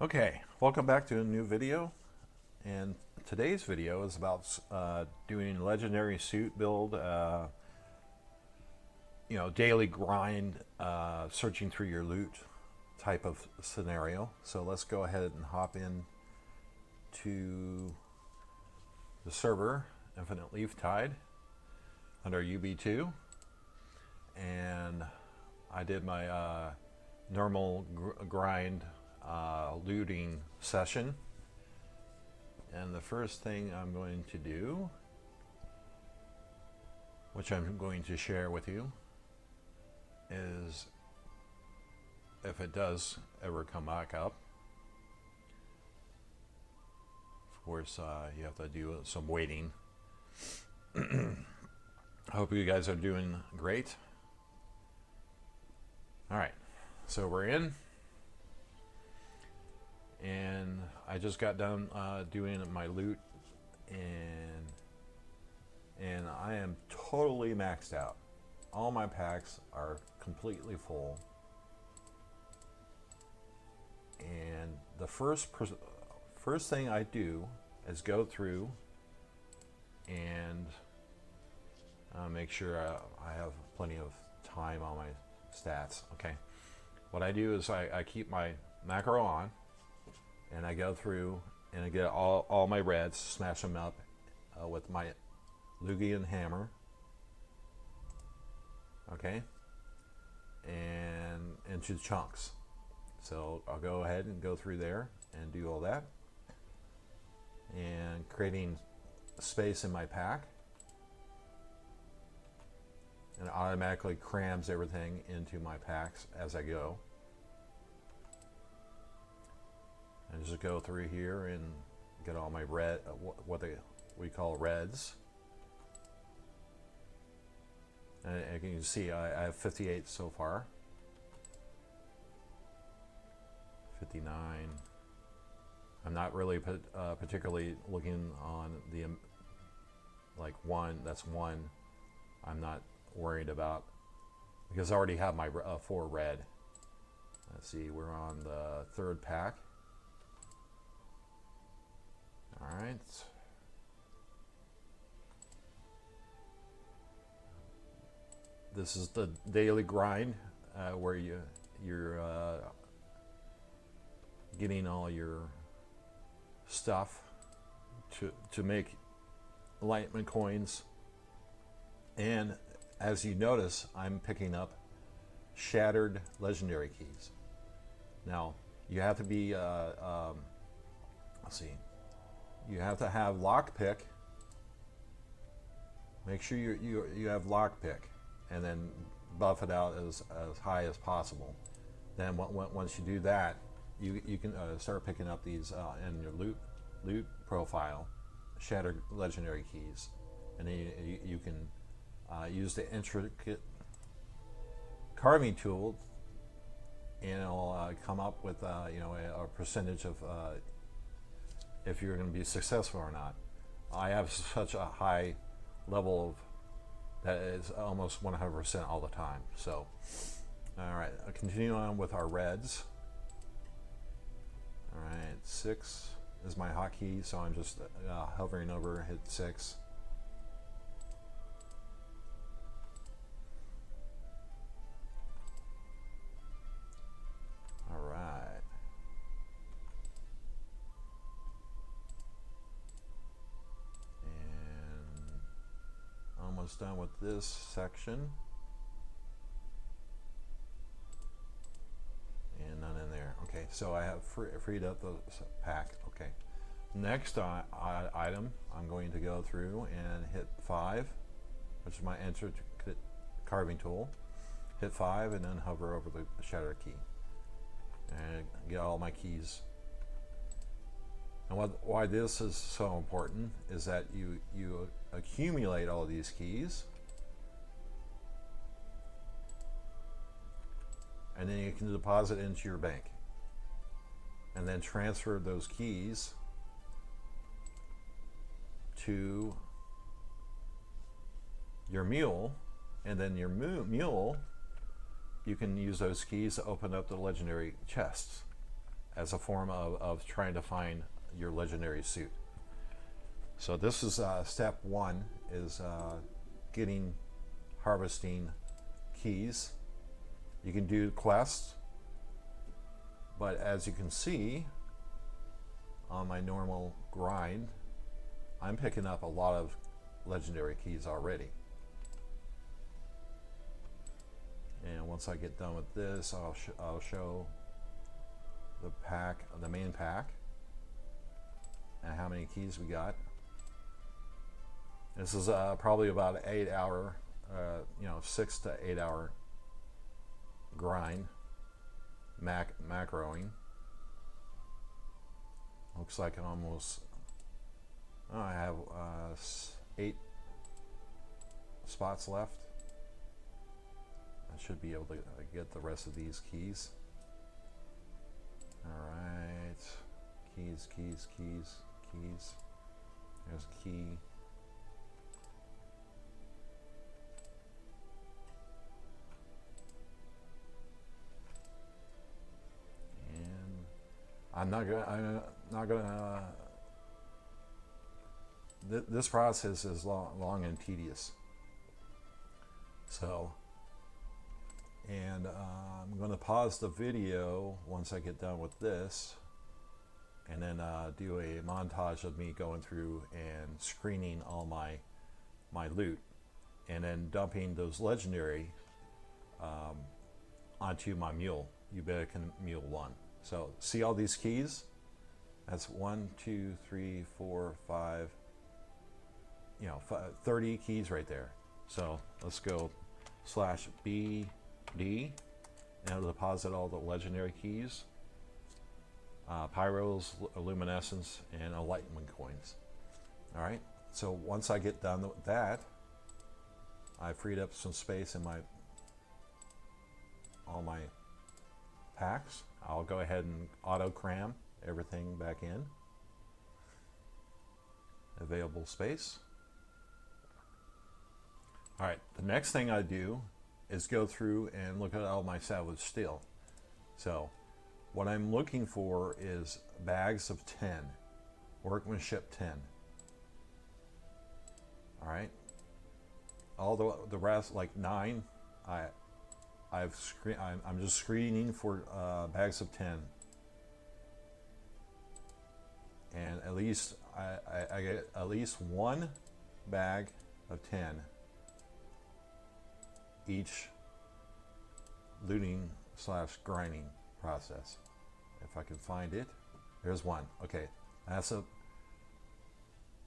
Okay, welcome back to a new video. And today's video is about doing legendary suit build, daily grind, searching through your loot type of scenario. So let's go ahead and hop in to the server, Infinite Leaf Tide, under UB2. And I did my normal grind looting session, and the first thing I'm going to do, which I'm going to share with you, is if it does ever come back up, of course you have to do some waiting. I hope you guys are doing great. Alright, so we're in. And I just got done doing my loot, and I am totally maxed out. All my packs are completely full. And the first thing I do is go through and make sure I have plenty of time on my stats. Okay, what I do is I keep my macro on, and I go through and I get all my reds, smash them up with my Lugian hammer. Okay, and into chunks. So I'll go ahead and go through there and do all that, and creating space in my pack, and it automatically crams everything into my packs as I go. And just go through here and get all my red, what we call reds. And you can see I have 58 so far. 59. I'm not really particularly looking on the like one. That's one. I'm not worried about, because I already have my 4 red. Let's see, we're on the 3rd pack. All right. This is the daily grind where you're getting all your stuff to make enlightenment coins. And as you notice, I'm picking up shattered legendary keys. Now you have to be let's see. You have to have lockpick. Make sure you have lockpick, and then buff it out as high as possible. Then once you do that, you can start picking up these in your loot profile, shattered legendary keys, and then you can use the intricate carving tool, and it'll come up with a percentage of if you're going to be successful or not. I have such a high level of that is almost 100% all the time. So, all right, I'll continue on with our reds. All right, 6 is my hotkey, so I'm just hovering over, hit 6. All right. Almost done with this section, and none in there. Okay, so I have freed up the pack. Okay, next item, I'm going to go through and hit 5, which is my intricate carving tool. Hit 5 and then hover over the shatter key and get all my keys. And why this is so important is that you accumulate all these keys, and then you can deposit into your bank, and then transfer those keys to your mule, and then your mule, you can use those keys to open up the legendary chests. as a form of trying to find your legendary suit. So this is step one, is harvesting keys. You can do quests, but as you can see on my normal grind, I'm picking up a lot of legendary keys already. And once I get done with this, I'll show the pack, the main pack, and how many keys we got. This is probably about an 8 hour, 6 to 8 hour grind, macroing. Looks like I have 8 spots left. I should be able to get the rest of these keys. All right, keys. There's a key. And I'm not gonna. This process is long and tedious. So. And I'm going to pause the video once I get done with this, and then do a montage of me going through and screening all my loot, and then dumping those legendary onto my mule, Ubidican Mule 1. So see all these keys? That's 1, 2, 3, 4, 5, 30 keys right there. So let's go /BD, and it'll deposit all the legendary keys, pyros, luminescence, and enlightenment coins. All right, so once I get done with that, I freed up some space in all my packs. I'll go ahead and auto cram everything back in. Available space. All right, the next thing I do is go through and look at all my salvage steel. So what I'm looking for is bags of 10, workmanship 10. All right, all the rest, like 9, I'm just screening for bags of 10, and at least I get at least 1 bag of 10 each looting / grinding process. If I can find it, there's 1. Okay, that's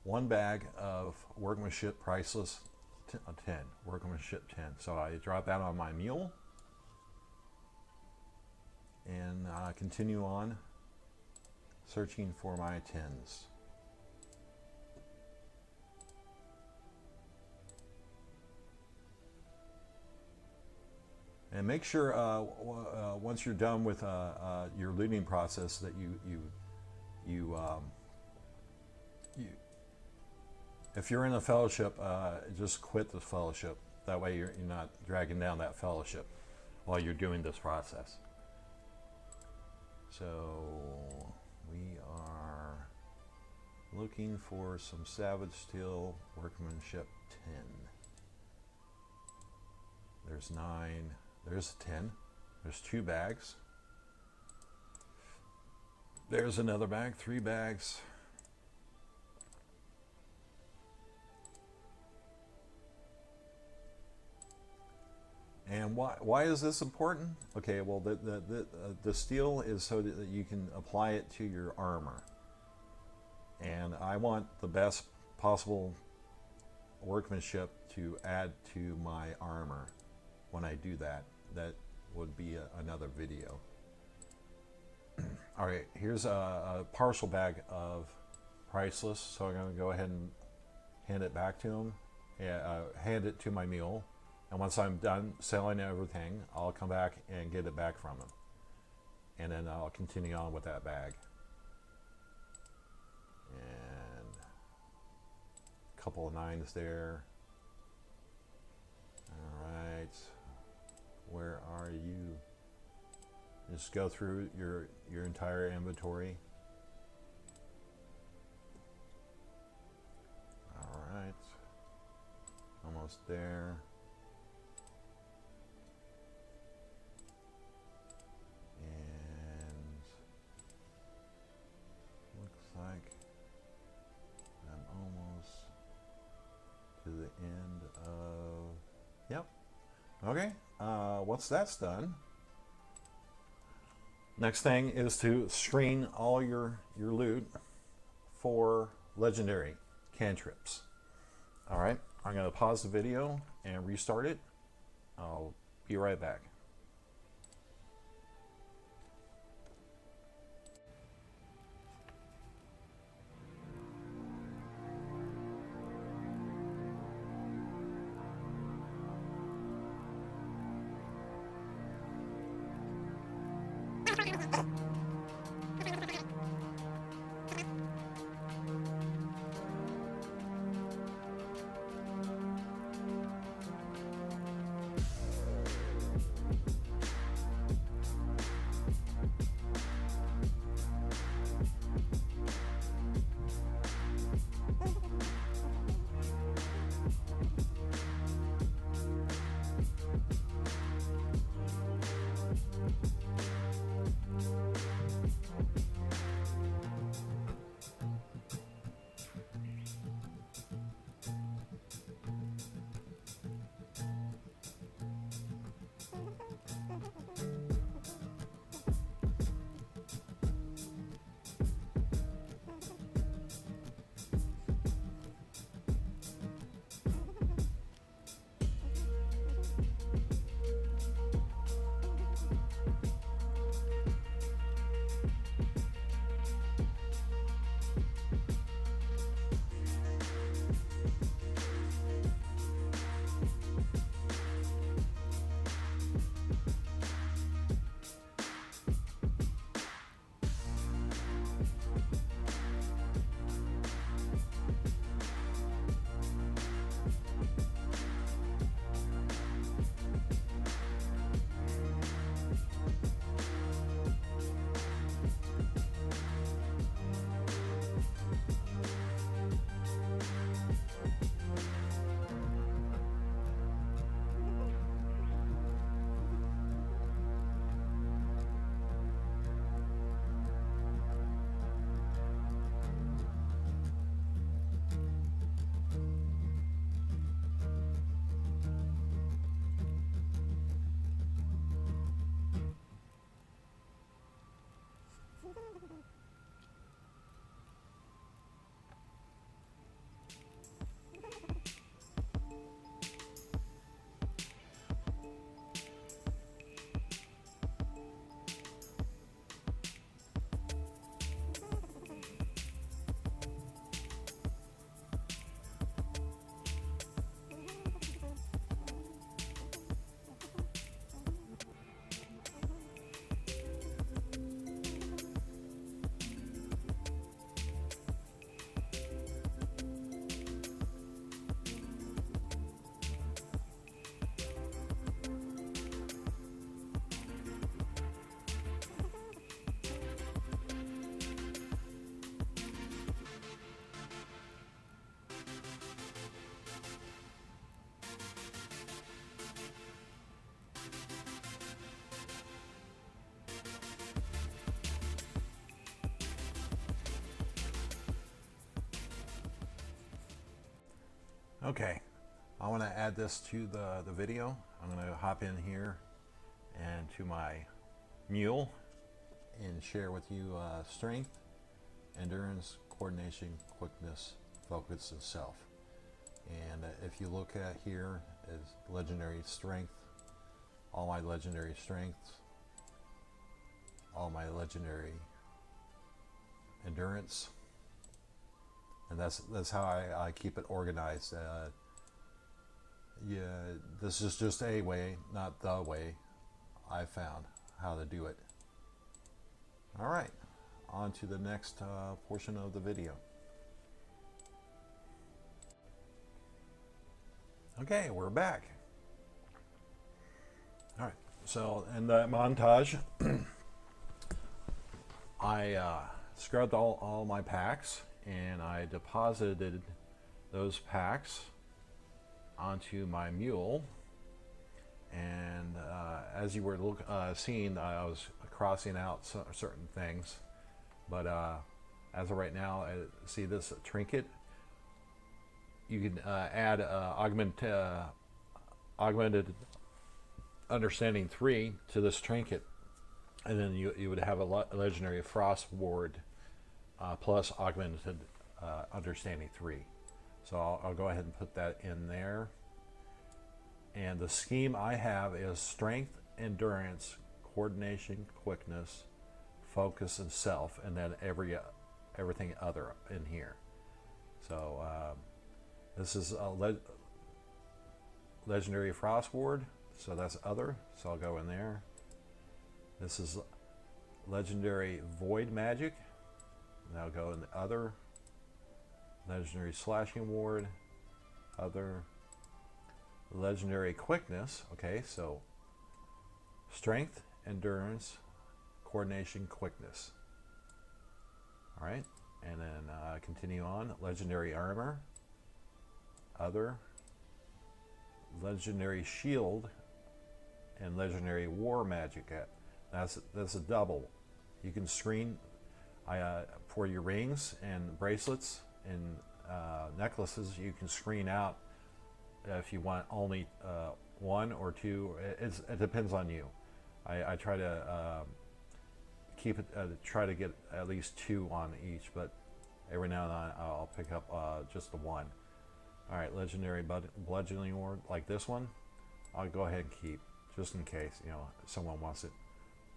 1 bag of workmanship priceless 10, workmanship 10. So I drop that on my mule and continue on searching for my 10s. And make sure once you're done with your looting process that you if you're in a fellowship, just quit the fellowship. That way you're not dragging down that fellowship while you're doing this process. So we are looking for some salvage steel, workmanship 10. There's 9. There's 10. There's 2 bags. There's another bag, 3 bags. And why is this important? Okay, well the steel is so that you can apply it to your armor. And I want the best possible workmanship to add to my armor. When I do that, that would be another video. All right, here's a partial bag of priceless, so I'm going to go ahead and hand it back to him, hand it to my mule, and once I'm done selling everything, I'll come back and get it back from him, and then I'll continue on with that bag. And a couple of 9s there. All right. Where are you? Just go through your entire inventory. All right, almost there. And looks like I'm almost to the end of, yep. Okay, once that's done, next thing is to screen all your loot for legendary cantrips. All right, I'm gonna pause the video and restart it. I'll be right back. Okay, I want to add this to the video. I'm going to hop in here and to my mule and share with you strength, endurance, coordination, quickness, focus, and self. And if you look at here is legendary strength, all my legendary strengths, all my legendary endurance, and that's how I keep it organized. Yeah, this is just a way, not the way I found how to do it. All right, on to the next portion of the video. Okay, we're back. All right, so in that montage, I scrubbed all my packs, and I deposited those packs onto my mule. And as you were seeing, I was crossing out certain things. But as of right now, see this trinket? You can add augmented understanding 3 to this trinket, and then you would have a legendary frost ward plus augmented understanding 3. So I'll go ahead and put that in there. And the scheme I have is strength, endurance, coordination, quickness, focus, and self, and then everything other in here. So this is a legendary frost ward, so that's other, so I'll go in there. This is legendary void magic, and I'll go in the other. Legendary slashing ward, other. Legendary quickness, okay, so strength, endurance, coordination, quickness. All right, and then continue on. Legendary armor, other. Legendary shield, and legendary war magic. That's a double. You can screen for your rings and bracelets and necklaces. You can screen out if you want only 1 or 2. It depends on you. I try to keep it, try to get at least 2 on each, but every now and then I'll pick up just the 1. All right, legendary bludgeoning ward like this one, I'll go ahead and keep just in case someone wants it.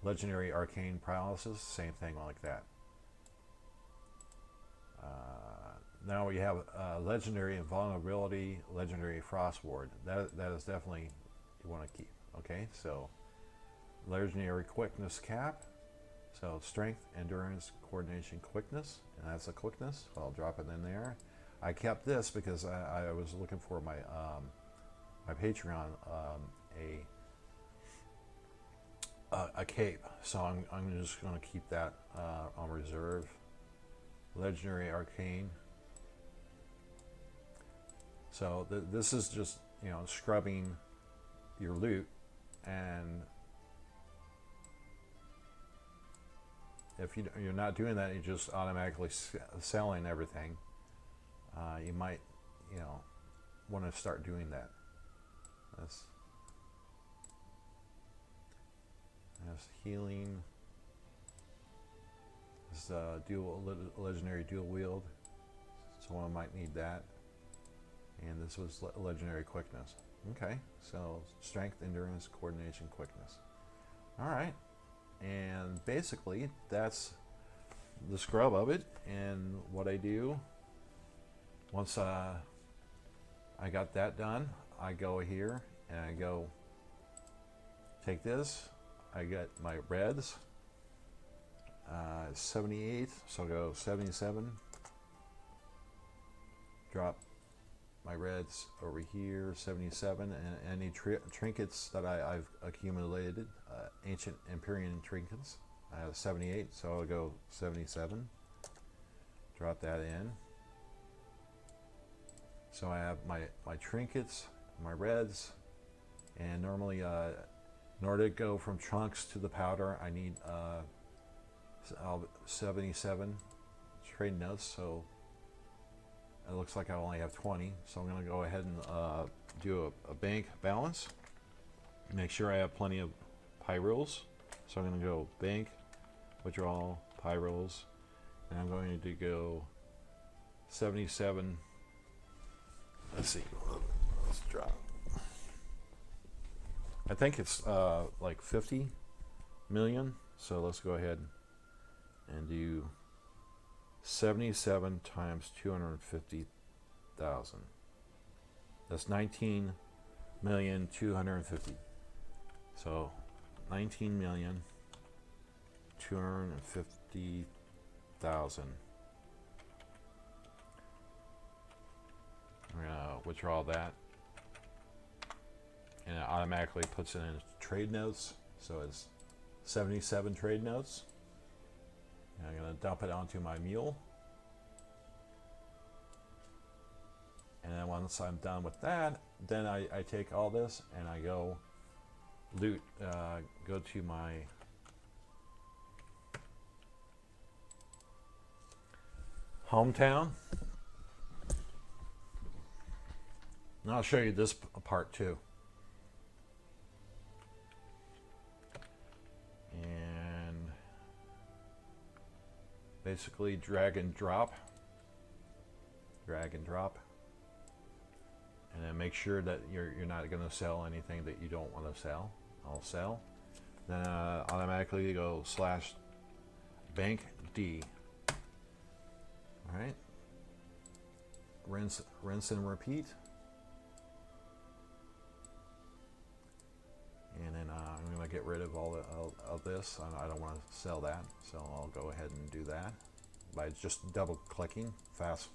Legendary arcane paralysis, same thing like that. Now we have legendary invulnerability, legendary frost ward. That is definitely you want to keep. Okay, so legendary quickness cap. So strength, endurance, coordination, quickness, and that's a quickness. So I'll drop it in there. I kept this because I was looking for my my Patreon a cape. So I'm just going to keep that on reserve. Legendary arcane. So this is just scrubbing your loot, and if you're not doing that, you're just automatically selling everything. You might want to start doing that. That's healing. This legendary dual wield. Someone might need that. And this was legendary quickness. Okay, so strength, endurance, coordination, quickness. All right, and basically that's the scrub of it. And what I do once I got that done, I go here and I go take this. I get my reds, 78, so I'll go 77. Drop my reds over here, 77, and any trinkets that I've accumulated, ancient Empyrean trinkets, I have 78, so I'll go 77. Drop that in. So I have my trinkets, my reds, and normally in order to go from trunks to the powder, I need 77 trade notes. So it looks like I only have 20, so I'm going to go ahead and do a bank balance. Make sure I have plenty of Pyrules. So I'm going to go bank, withdrawal, Pyrules, and I'm going to go 77. Let's see. Let's drop. I think it's like 50 million. So let's go ahead and do 77 times 250,000. That's 19,250,000. So 19,250,000. I'm gonna withdraw that, and it automatically puts it in trade notes. So it's 77 trade notes. And I'm going to dump it onto my mule. And then once I'm done with that, then I take all this and I go loot, go to my hometown. And I'll show you this part too. And basically drag and drop. Drag and drop. And then make sure that you're not going to sell anything that you don't want to sell. I'll sell. Then automatically go /bank D. All right. Rinse and repeat. And then I'm going to get rid of all of this. I don't want to sell that, so I'll go ahead and do that by just double clicking. Fast,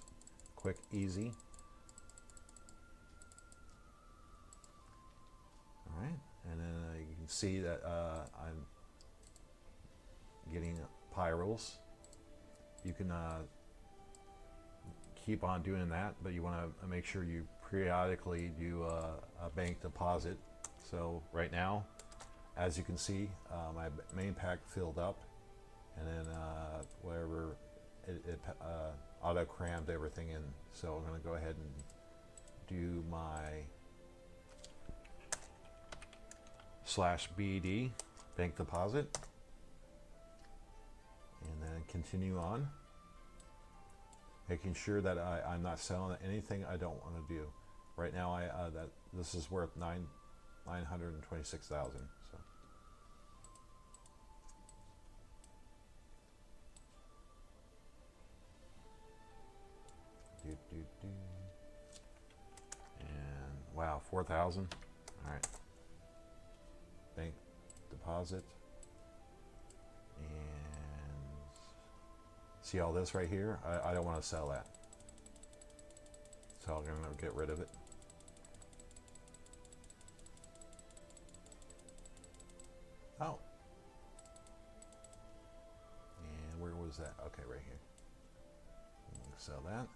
quick, easy. All right, and then you can see that I'm getting pyros. You can keep on doing that, but you want to make sure you periodically do a bank deposit. So right now, as you can see, my main pack filled up, and then whatever it auto crammed everything in. So I'm going to go ahead and do my /BD bank deposit, and then continue on, making sure that I'm not selling anything I don't want to do. Right now, that this is worth 926,000. So. And wow, 4,000. All right. Bank deposit. And see all this right here? I don't want to sell that. So I'm going to get rid of it. Oh. And where was that? Okay, right here. Sell that.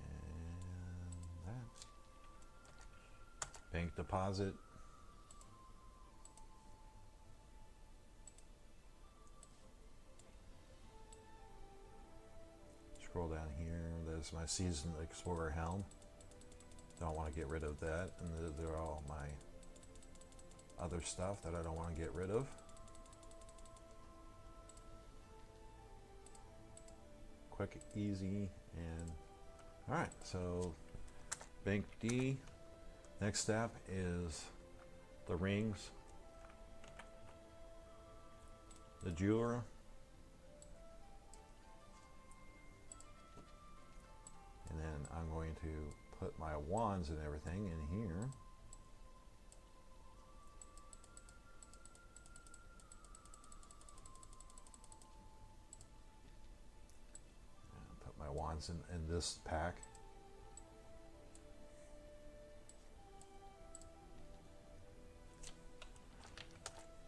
And that. Bank deposit. Scroll down here. There's my Seasoned Explorer helm. Don't want to get rid of that, and there are all my other stuff that I don't want to get rid of. Quick, easy, and all right. So Bank D. Next step is the rings, the jewelry, and then I'm going to put my wands and everything in here. And put my wands in this pack.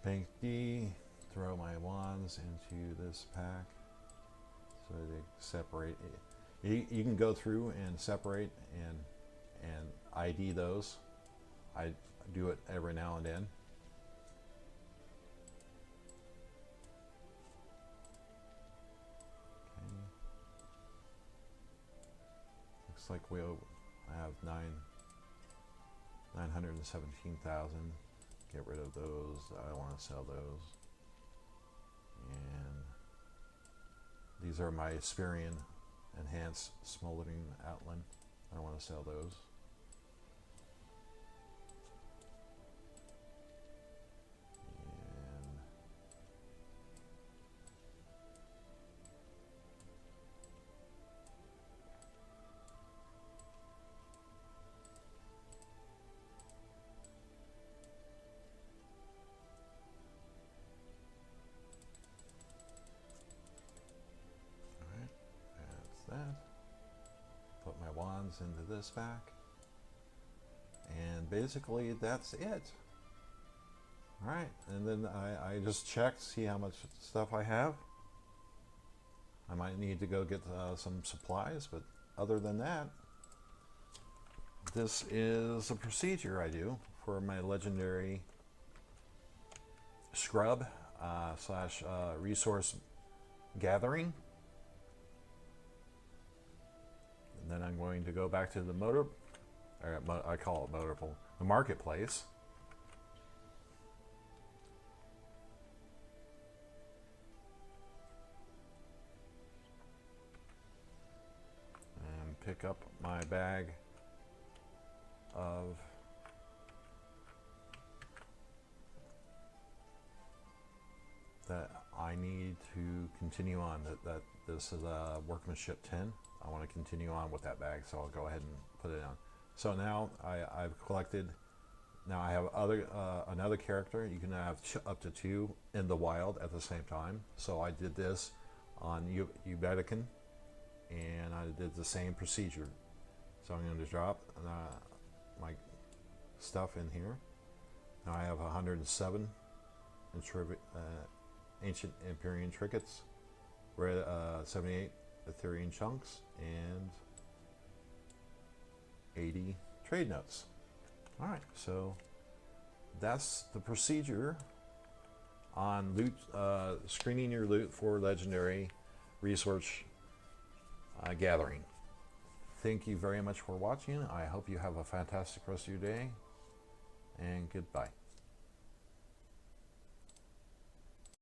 Bank D, throw my wands into this pack so they separate. You can go through and separate and ID those. I do it every now and then. Okay. Looks like we have 917,000. Get rid of those. I don't want to sell those. And these are my Asperian Enhanced Smoldering Outline. I don't want to sell those. And that. Put my wands into this pack. And basically that's it. All right, and then I just check, see how much stuff I have. I might need to go get some supplies, but other than that, this is a procedure I do for my legendary scrub slash resource gathering. And then I'm going to go back to the I call it motor pool, the marketplace. And pick up my bag of that I need to continue on. That this is a workmanship 10. I want to continue on with that bag, so I'll go ahead and put it on. So now I've collected. Now I have another character. You can have up to 2 in the wild at the same time. So I did this on Ubetican, and I did the same procedure. So I'm going to drop my stuff in here. Now I have 107 ancient Empyrean trinkets, 78 Ethereum chunks, and 80 trade notes. All right, so that's the procedure on loot, screening your loot for legendary resource gathering. Thank you very much for watching. I hope you have a fantastic rest of your day, and goodbye.